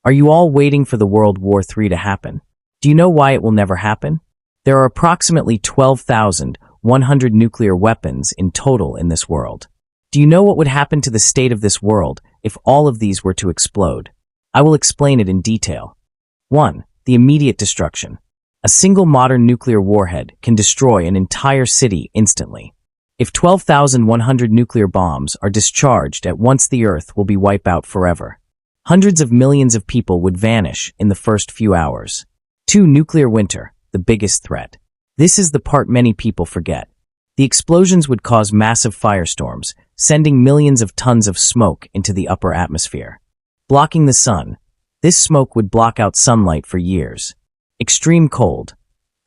Are you all waiting for the World War III to happen? Do you know why it will never happen? There are approximately 12,100 nuclear weapons in total in this world. Do you know what would happen to the state of this world if all of these were to explode? I will explain it in detail. 1. The immediate destruction. A single modern nuclear warhead can destroy an entire city instantly. If 12,100 nuclear bombs are discharged at once, the Earth will be wiped out forever. Hundreds of millions of people would vanish in the first few hours. 2. Nuclear winter, the biggest threat. This is the part many people forget. The explosions would cause massive firestorms, sending millions of tons of smoke into the upper atmosphere. Blocking the sun. This smoke would block out sunlight for years. Extreme cold.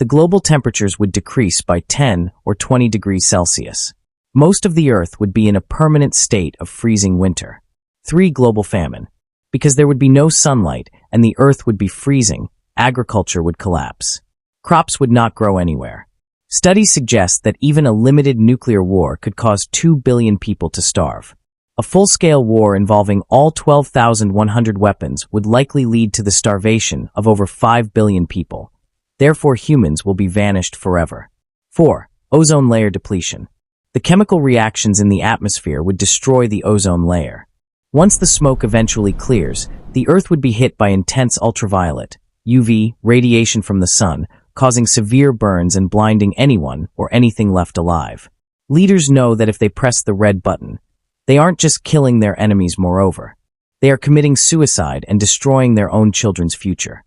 The global temperatures would decrease by 10 or 20 degrees Celsius. Most of the Earth would be in a permanent state of freezing winter. 3. Global famine. Because there would be no sunlight and the Earth would be freezing, agriculture would collapse. Crops would not grow anywhere. Studies suggest that even a limited nuclear war could cause 2 billion people to starve. A full-scale war involving all 12,100 weapons would likely lead to the starvation of over 5 billion people. Therefore, humans will be vanished forever. 4. Ozone layer depletion. The chemical reactions in the atmosphere would destroy the ozone layer. Once the smoke eventually clears, the Earth would be hit by intense ultraviolet, UV, radiation from the sun, causing severe burns and blinding anyone or anything left alive. Leaders know that if they press the red button, they aren't just killing their enemies. Moreover, they are committing suicide and destroying their own children's future.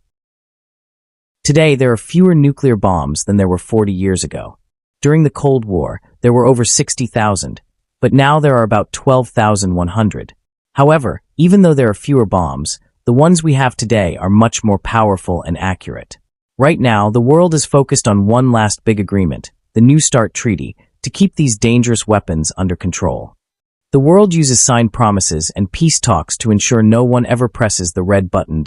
Today, there are fewer nuclear bombs than there were 40 years ago. During the Cold War, there were over 60,000, but now there are about 12,100. However, even though there are fewer bombs, the ones we have today are much more powerful and accurate. Right now, the world is focused on one last big agreement, the New START Treaty, to keep these dangerous weapons under control. The world uses signed promises and peace talks to ensure no one ever presses the red button.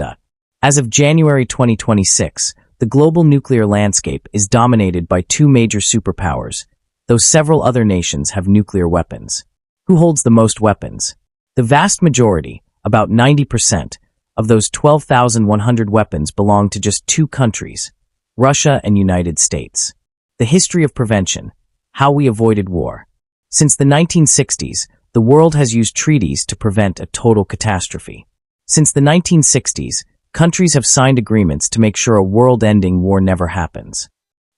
As of January 2026, the global nuclear landscape is dominated by 2 major superpowers, though several other nations have nuclear weapons. Who holds the most weapons? The vast majority, about 90%, of those 12,100 weapons belong to just 2 countries, Russia and United States. The history of prevention, how we avoided war. Since the 1960s, the world has used treaties to prevent a total catastrophe. Since the 1960s, countries have signed agreements to make sure a world-ending war never happens.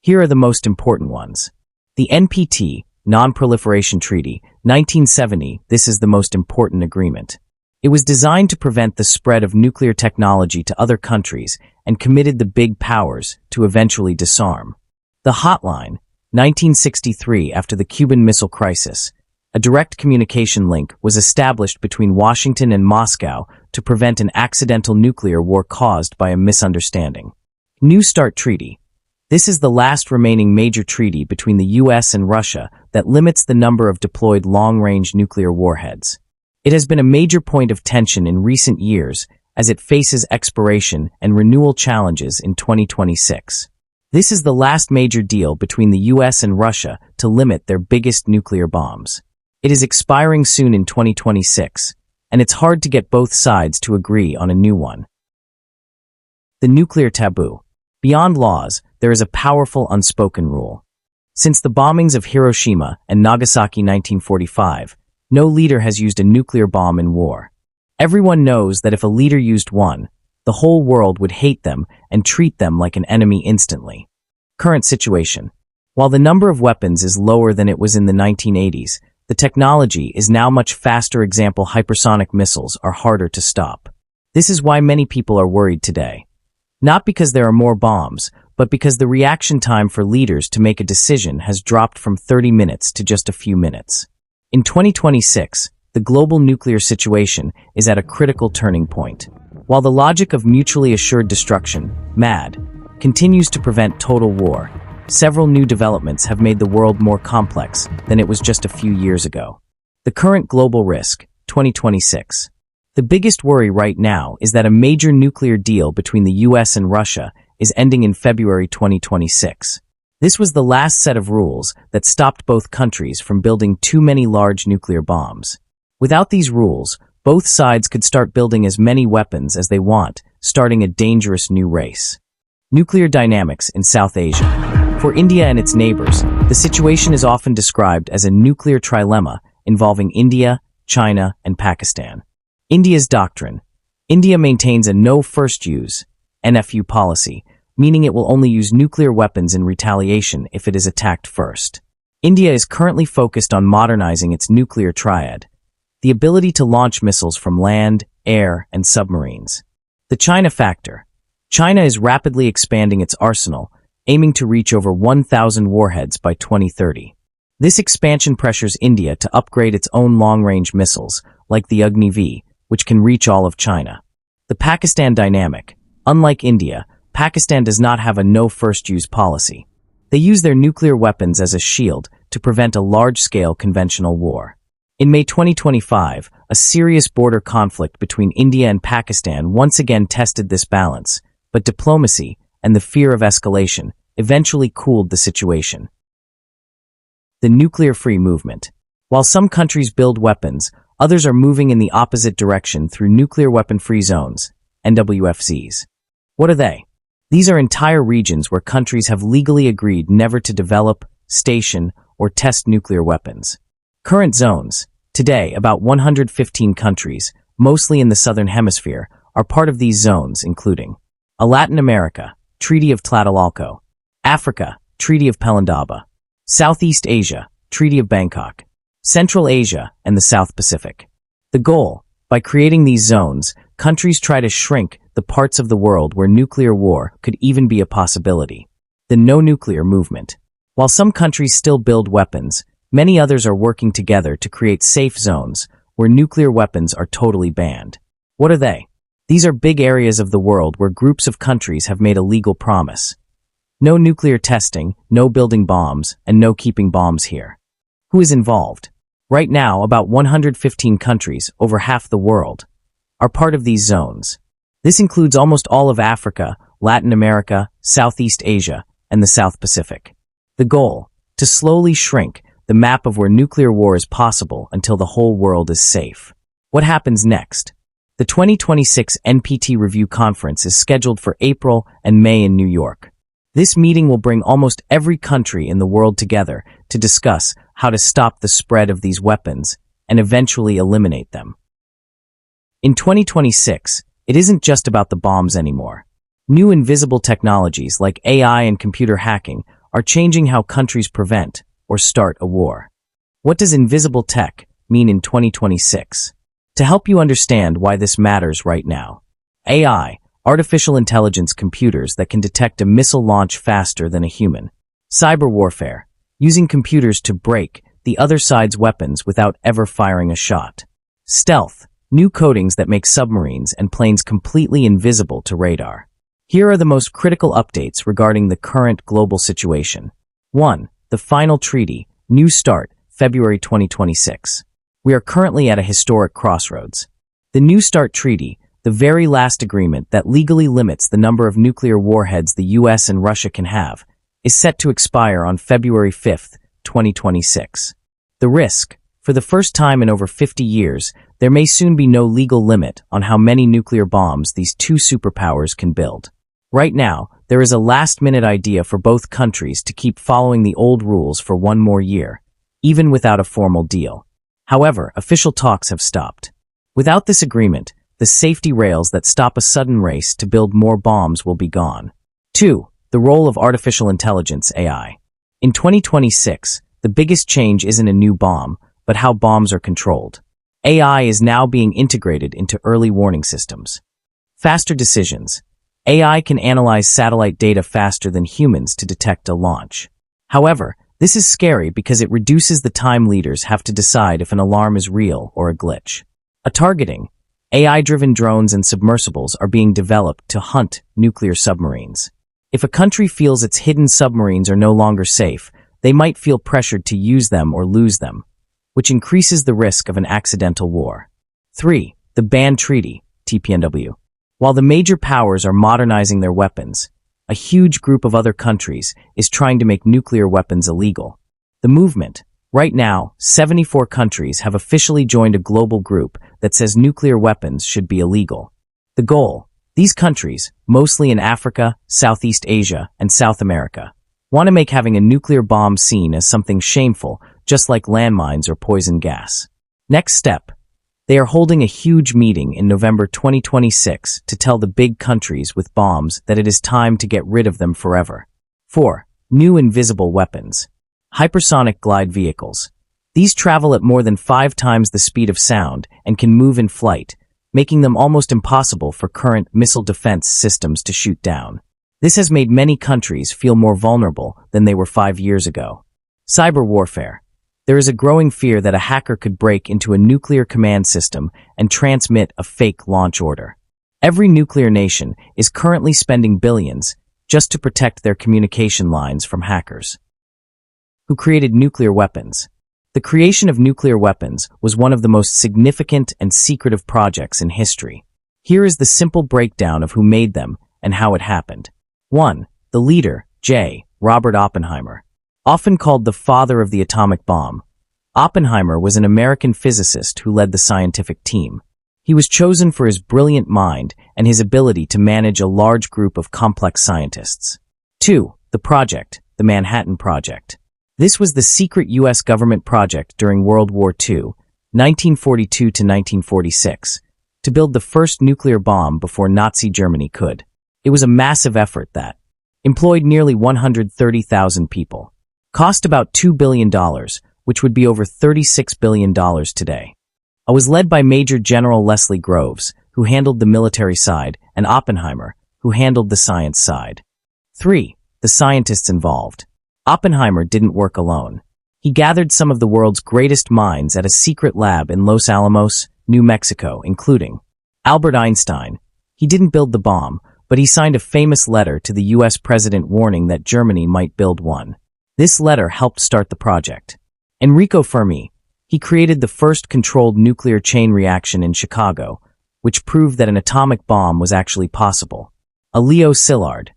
Here are the most important ones. The NPT, Non-Proliferation Treaty, 1970. This is the most important agreement. It was designed to prevent the spread of nuclear technology to other countries and committed the big powers to eventually disarm. The Hotline, 1963. After the Cuban Missile Crisis, a direct communication link was established between Washington and Moscow to prevent an accidental nuclear war caused by a misunderstanding. New START Treaty. This is the last remaining major treaty between the US and Russia that limits the number of deployed long-range nuclear warheads. It has been a major point of tension in recent years as it faces expiration and renewal challenges in 2026. This is the last major deal between the US and Russia to limit their biggest nuclear bombs. It is expiring soon in 2026, and it's hard to get both sides to agree on a new one. The nuclear taboo. Beyond laws, there is a powerful unspoken rule. Since the bombings of Hiroshima and Nagasaki 1945, no leader has used a nuclear bomb in war. Everyone knows that if a leader used one, the whole world would hate them and treat them like an enemy instantly. Current situation. While the number of weapons is lower than it was in the 1980s, the technology is now much faster. Example, hypersonic missiles are harder to stop. This is why many people are worried today. Not because there are more bombs, but because the reaction time for leaders to make a decision has dropped from 30 minutes to just a few minutes. In 2026, the global nuclear situation is at a critical turning point. While the logic of mutually assured destruction, MAD, continues to prevent total war, several new developments have made the world more complex than it was just a few years ago. The current global risk, 2026. The biggest worry right now is that a major nuclear deal between the US and Russia is ending in February 2026. This was the last set of rules that stopped both countries from building too many large nuclear bombs. Without these rules, Both sides could start building as many weapons as they want, starting a dangerous new race. Nuclear dynamics in South Asia. For India and its neighbors, the situation is often described as a nuclear trilemma involving India, China, and Pakistan. India's doctrine. India maintains a no first use, NFU policy, meaning it will only use nuclear weapons in retaliation if it is attacked first. India is currently focused on modernizing its nuclear triad, the ability to launch missiles from land, air, and submarines. The China factor. China is rapidly expanding its arsenal, aiming to reach over 1,000 warheads by 2030. This expansion pressures India to upgrade its own long-range missiles, like the Agni-V, which can reach all of China. The Pakistan dynamic. Unlike India, Pakistan does not have a no first use policy. They use their nuclear weapons as a shield to prevent a large-scale conventional war. In May 2025, a serious border conflict between India and Pakistan once again tested this balance, but diplomacy and the fear of escalation eventually cooled the situation. The nuclear-free movement. While some countries build weapons, others are moving in the opposite direction through nuclear weapon-free zones, NWFZs. What are they? These are entire regions where countries have legally agreed never to develop, station, or test nuclear weapons. Current zones. Today, about 115 countries, mostly in the Southern Hemisphere, are part of these zones, including Latin America, Treaty of Tlatelolco; Africa, Treaty of Pelindaba; Southeast Asia, Treaty of Bangkok; Central Asia, and the South Pacific. The goal: by creating these zones, countries try to shrink the parts of the world where nuclear war could even be a possibility. The no-nuclear movement. While some countries still build weapons, many others are working together to create safe zones where nuclear weapons are totally banned. What are they? These are big areas of the world where groups of countries have made a legal promise. No nuclear testing, no building bombs, and no keeping bombs here. Who is involved? Right now, about 115 countries, over half the world, are part of these zones. This includes almost all of Africa, Latin America, Southeast Asia, and the South Pacific. The goal: to slowly shrink the map of where nuclear war is possible until the whole world is safe. What happens next? The 2026 NPT Review Conference is scheduled for April and May in New York. This meeting will bring almost every country in the world together to discuss how to stop the spread of these weapons and eventually eliminate them. In 2026, it isn't just about the bombs anymore. New invisible technologies like AI and computer hacking are changing how countries prevent or start a war. What does invisible tech mean in 2026? To help you understand why this matters right now. AI, artificial intelligence computers that can detect a missile launch faster than a human. Cyber warfare, using computers to break the other side's weapons without ever firing a shot. Stealth, new coatings that make submarines and planes completely invisible to radar. Here are the most critical updates regarding the current global situation. 1. The final treaty, New Start, February 2026. We are currently at a historic crossroads. The New START Treaty, the very last agreement that legally limits the number of nuclear warheads the US and Russia can have, is set to expire on February 5, 2026. The risk: for the first time in over 50 years, there may soon be no legal limit on how many nuclear bombs these two superpowers can build. Right now, there is a last-minute idea for both countries to keep following the old rules for one more year, even without a formal deal. However, official talks have stopped. Without this agreement, the safety rails that stop a sudden race to build more bombs will be gone. 2. The role of artificial intelligence, AI. In 2026, the biggest change isn't a new bomb, but how bombs are controlled. AI is now being integrated into early warning systems. Faster decisions. AI can analyze satellite data faster than humans to detect a launch. However, this is scary because it reduces the time leaders have to decide if an alarm is real or a glitch. A targeting. AI-driven drones and submersibles are being developed to hunt nuclear submarines. If a country feels its hidden submarines are no longer safe, they might feel pressured to use them or lose them, which increases the risk of an accidental war. 3. The Ban Treaty, TPNW. While the major powers are modernizing their weapons, a huge group of other countries is trying to make nuclear weapons illegal. The movement, Right now, 74 countries have officially joined a global group that says nuclear weapons should be illegal. The goal: these countries, mostly in Africa, Southeast Asia, and South America, want to make having a nuclear bomb seen as something shameful, just like landmines or poison gas. Next step: they are holding a huge meeting in November 2026 to tell the big countries with bombs that it is time to get rid of them forever. 4. New invisible weapons. Hypersonic glide vehicles. These travel at more than 5 times the speed of sound and can move in flight, making them almost impossible for current missile defense systems to shoot down. This has made many countries feel more vulnerable than they were 5 years ago. Cyber warfare. There is a growing fear that a hacker could break into a nuclear command system and transmit a fake launch order. Every nuclear nation is currently spending billions just to protect their communication lines from hackers. Who created nuclear weapons? The creation of nuclear weapons was one of the most significant and secretive projects in history. Here is the simple breakdown of who made them and how it happened. 1. The leader, J. Robert Oppenheimer. Often called the father of the atomic bomb, Oppenheimer was an American physicist who led the scientific team. He was chosen for his brilliant mind and his ability to manage a large group of complex scientists. 2. The project, the Manhattan Project. This was the secret U.S. government project during World War II, 1942 to 1946, to build the first nuclear bomb before Nazi Germany could. It was a massive effort that employed nearly 130,000 people, cost about $2 billion, which would be over $36 billion today. It was led by Major General Leslie Groves, who handled the military side, and Oppenheimer, who handled the science side. 3. The scientists involved. Oppenheimer didn't work alone. He gathered some of the world's greatest minds at a secret lab in Los Alamos, New Mexico, including Albert Einstein. He didn't build the bomb, but he signed a famous letter to the U.S. president warning that Germany might build one. This letter helped start the project. Enrico Fermi. He created the first controlled nuclear chain reaction in Chicago, which proved that an atomic bomb was actually possible. Leo Szilard,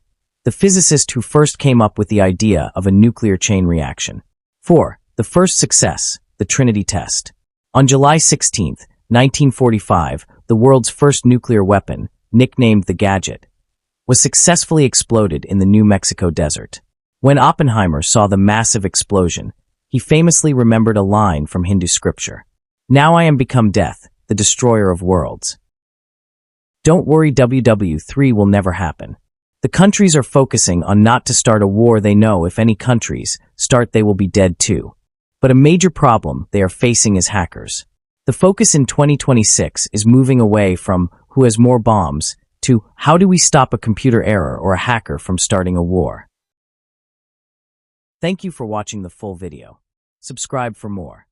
the physicist who first came up with the idea of a nuclear chain reaction. 4. The first success, the Trinity test. On July 16, 1945, the world's first nuclear weapon, nicknamed the Gadget, was successfully exploded in the New Mexico desert. When Oppenheimer saw the massive explosion, he famously remembered a line from Hindu scripture. "Now I am become death, the destroyer of worlds." Don't worry, WW3 will never happen. The countries are focusing on not to start a war. They know if any countries start, they will be dead too. But a major problem they are facing is hackers. The focus in 2026 is moving away from who has more bombs to how do we stop a computer error or a hacker from starting a war. Thank you for watching the full video. Subscribe for more.